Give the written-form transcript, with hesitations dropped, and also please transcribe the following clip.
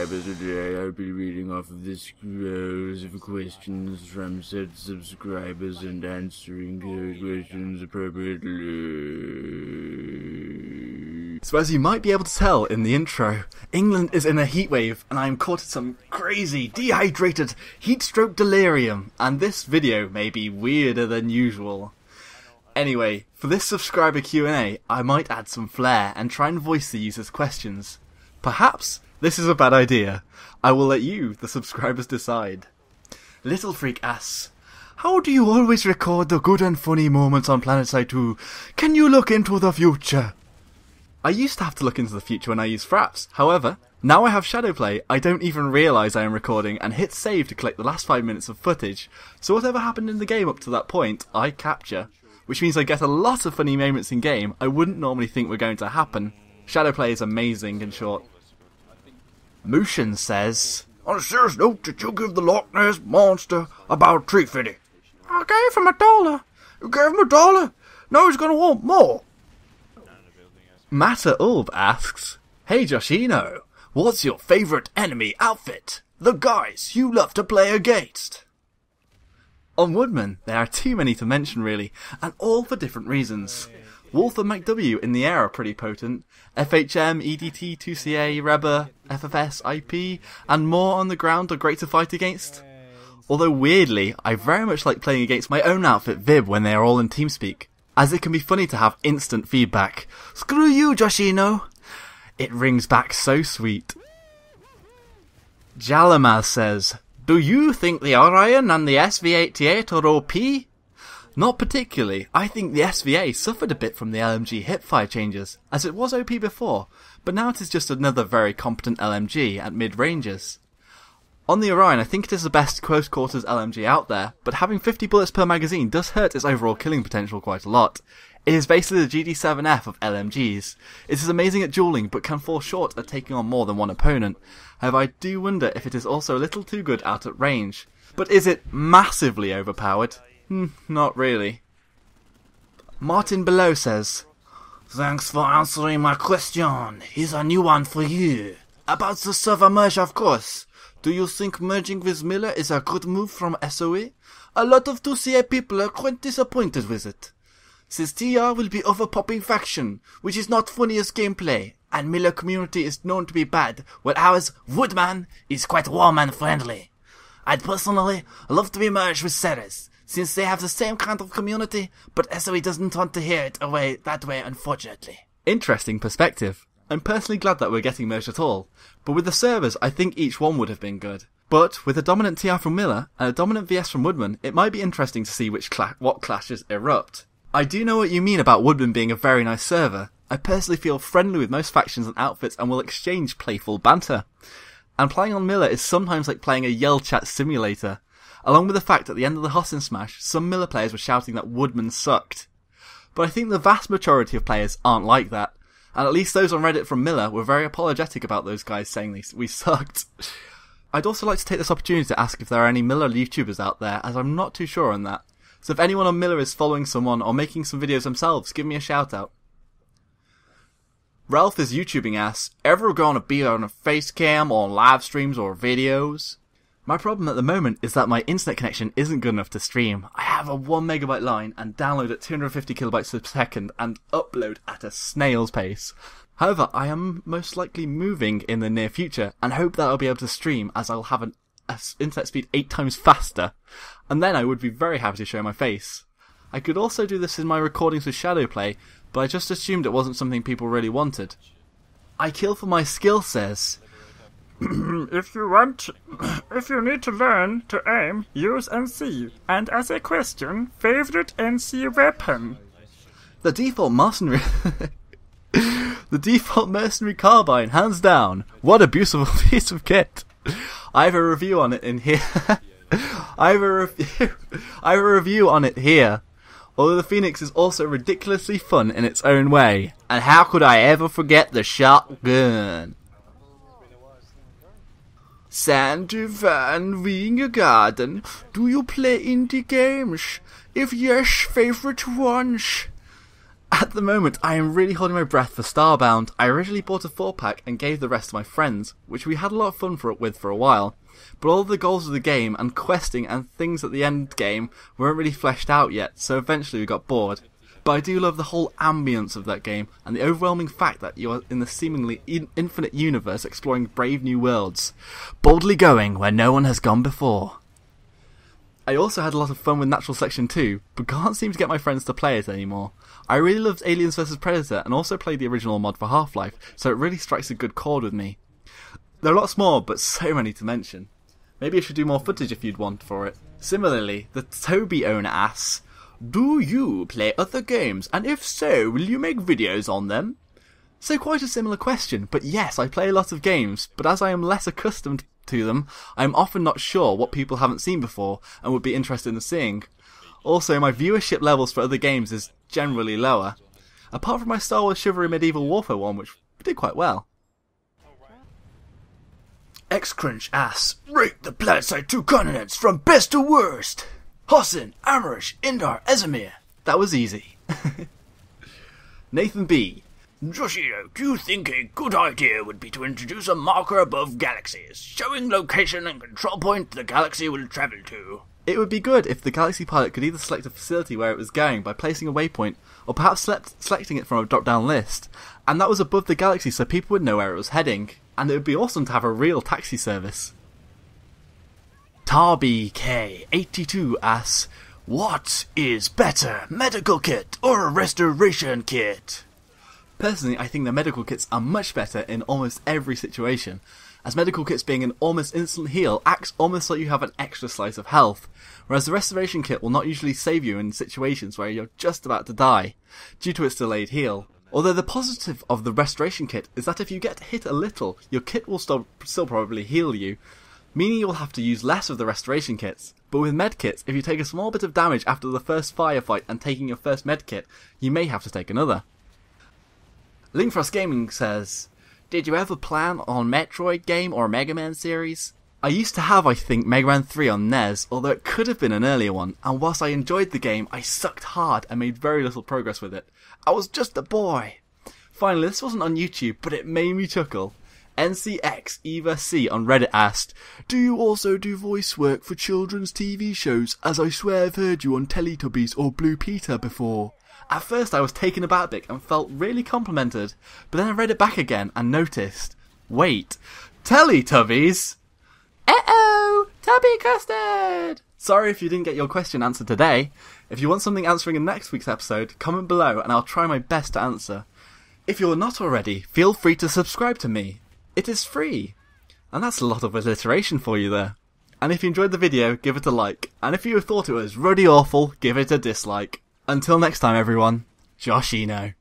subscribers. Today I'll be reading off of the scrolls of questions from said subscribers and answering those questions appropriately. So as you might be able to tell in the intro, England is in a heatwave and I am caught in some crazy, dehydrated, heatstroke delirium, and this video may be weirder than usual. Anyway, for this subscriber Q&A, I might add some flair and try and voice the user's questions. Perhaps this is a bad idea. I will let you, the subscribers, decide. LittleFreak asks, how do you always record the good and funny moments on PlanetSide 2? Can you look into the future? I used to have to look into the future when I used Fraps. However, now I have Shadowplay, I don't even realise I am recording and hit save to collect the last 5 minutes of footage. So whatever happened in the game up to that point, I capture. Which means I get a lot of funny moments in game I wouldn't normally think were going to happen. Shadowplay is amazing, in short. Moushn says, on a serious note, did you give the Loch Ness monster about treat fiddy? I gave him $1. You gave him $1? Now he's gonna want more. Matta asks, hey Joshino, what's your favourite enemy outfit? The guys you love to play against. On Woodman, there are too many to mention really, and all for different reasons. Wolf and MacW in the air are pretty potent, FHM, EDT, 2CA, Rebba, FFS, IP, and more on the ground are great to fight against. Although weirdly, I very much like playing against my own outfit Vib when they are all in TeamSpeak, as it can be funny to have instant feedback. Screw you, Joshino! It rings back so sweet. Jalamazzz says, do you think the Orion and the SV-88 are OP? Not particularly. I think the SVA suffered a bit from the LMG hipfire changes, as it was OP before, but now it is just another very competent LMG at mid-ranges. On the Orion, I think it is the best close quarters LMG out there, but having 50 bullets per magazine does hurt its overall killing potential quite a lot. It is basically the GD7F of LMGs. It is amazing at dueling, but can fall short at taking on more than one opponent. However, I do wonder if it is also a little too good out at range. But is it massively overpowered? Not really. Martin below says, thanks for answering my question. Here's a new one for you. About the server merge, of course. Do you think merging with Miller is a good move from SOE? A lot of 2CA people are quite disappointed with it. Since TR will be overpopping faction, which is not funny as gameplay, and Miller community is known to be bad, while ours, Woodman, is quite warm and friendly. I'd personally love to be merged with Ceres, since they have the same kind of community, but SOE doesn't want to hear it that way, unfortunately. Interesting perspective. I'm personally glad that we're getting merged at all, but with the servers, I think each one would have been good. But with a dominant TR from Miller and a dominant VS from Woodman, it might be interesting to see what clashes erupt. I do know what you mean about Woodman being a very nice server. I personally feel friendly with most factions and outfits and will exchange playful banter. And playing on Miller is sometimes like playing a yell chat simulator, along with the fact at the end of the Hossin Smash, some Miller players were shouting that Woodman sucked. But I think the vast majority of players aren't like that, and at least those on Reddit from Miller were very apologetic about those guys saying we sucked. I'd also like to take this opportunity to ask if there are any Miller YouTubers out there, as I'm not too sure on that. So if anyone on Miller is following someone or making some videos themselves, give me a shout out. Ralph is YouTubing asks, ever gonna be on a face cam or live streams or videos? My problem at the moment is that my internet connection isn't good enough to stream. I have a 1 megabyte line and download at 250 kilobytes per second and upload at a snail's pace. However, I am most likely moving in the near future and hope that I'll be able to stream as I'll have an internet speed 8 times faster, and then I would be very happy to show my face. I could also do this in my recordings with Shadowplay, but I just assumed it wasn't something people really wanted. I kill for my skill says, if you need to learn to aim, use NC, and as a question, favorite NC weapon? The default mercenary carbine, hands down. What a beautiful piece of kit. I have a review on it in here. I have a review on it here. Although the Phoenix is also ridiculously fun in its own way. And how could I ever forget the shotgun? Sandy van Wijngaarden, do you play indie games? If yes, favorite ones? At the moment, I am really holding my breath for Starbound. I originally bought a 4-pack and gave the rest to my friends, which we had a lot of fun with for a while. But all the goals of the game and questing and things at the end game weren't really fleshed out yet, so eventually we got bored. But I do love the whole ambience of that game and the overwhelming fact that you are in the seemingly infinite universe exploring brave new worlds, boldly going where no one has gone before. I also had a lot of fun with Natural Selection 2, but can't seem to get my friends to play it anymore. I really loved Aliens vs Predator and also played the original mod for Half-Life, so it really strikes a good chord with me. There are lots more, but so many to mention. Maybe I should do more footage if you'd want for it. Similarly, the TheTobyowner asks, do you play other games, and if so, will you make videos on them? So quite a similar question, but yes, I play a lot of games, but as I am less accustomed to them, I am often not sure what people haven't seen before and would be interested in seeing. Also, my viewership levels for other games is generally lower, apart from my Star Wars Chivalry Medieval Warfare one, which did quite well. Xcrunch asks, rate the planetside 2 continents from best to worst. Hassan, Amarish, Indar, Ezemir. That was easy. Nathan B. Joshino, do you think a good idea would be to introduce a marker above galaxies, showing location and control point the galaxy will travel to? It would be good if the Galaxy pilot could either select a facility where it was going by placing a waypoint, or perhaps selecting it from a drop-down list, and that was above the galaxy so people would know where it was heading, and it would be awesome to have a real taxi service. Tarby K82 asks, what is better, medical kit or a restoration kit? Personally, I think the medical kits are much better in almost every situation, as medical kits being an almost instant heal acts almost like you have an extra slice of health, whereas the restoration kit will not usually save you in situations where you're just about to die, due to its delayed heal. Although the positive of the restoration kit is that if you get hit a little, your kit will still probably heal you, meaning you will have to use less of the restoration kits. But with medkits, if you take a small bit of damage after the first firefight and taking your first medkit, you may have to take another. LinkfrostGaming says, did you ever plan on Metroid game or Megaman series? I used to have, I think, Mega Man 3 on NES, although it could have been an earlier one, and whilst I enjoyed the game, I sucked hard and made very little progress with it. I was just a boy. Finally, this wasn't on YouTube, but it made me chuckle. NCX Eva C on Reddit asked, do you also do voice work for children's TV shows, as I swear I've heard you on Teletubbies or Blue Peter before? At first I was taken aback and felt really complimented, but then I read it back again and noticed, wait, Teletubbies? Uh-oh, Tubby Custard! Sorry if you didn't get your question answered today. If you want something answering in next week's episode, comment below and I'll try my best to answer. If you're not already, feel free to subscribe to me. It is free. And that's a lot of alliteration for you there. And if you enjoyed the video, give it a like. And if you thought it was really awful, give it a dislike. Until next time everyone, Joshino.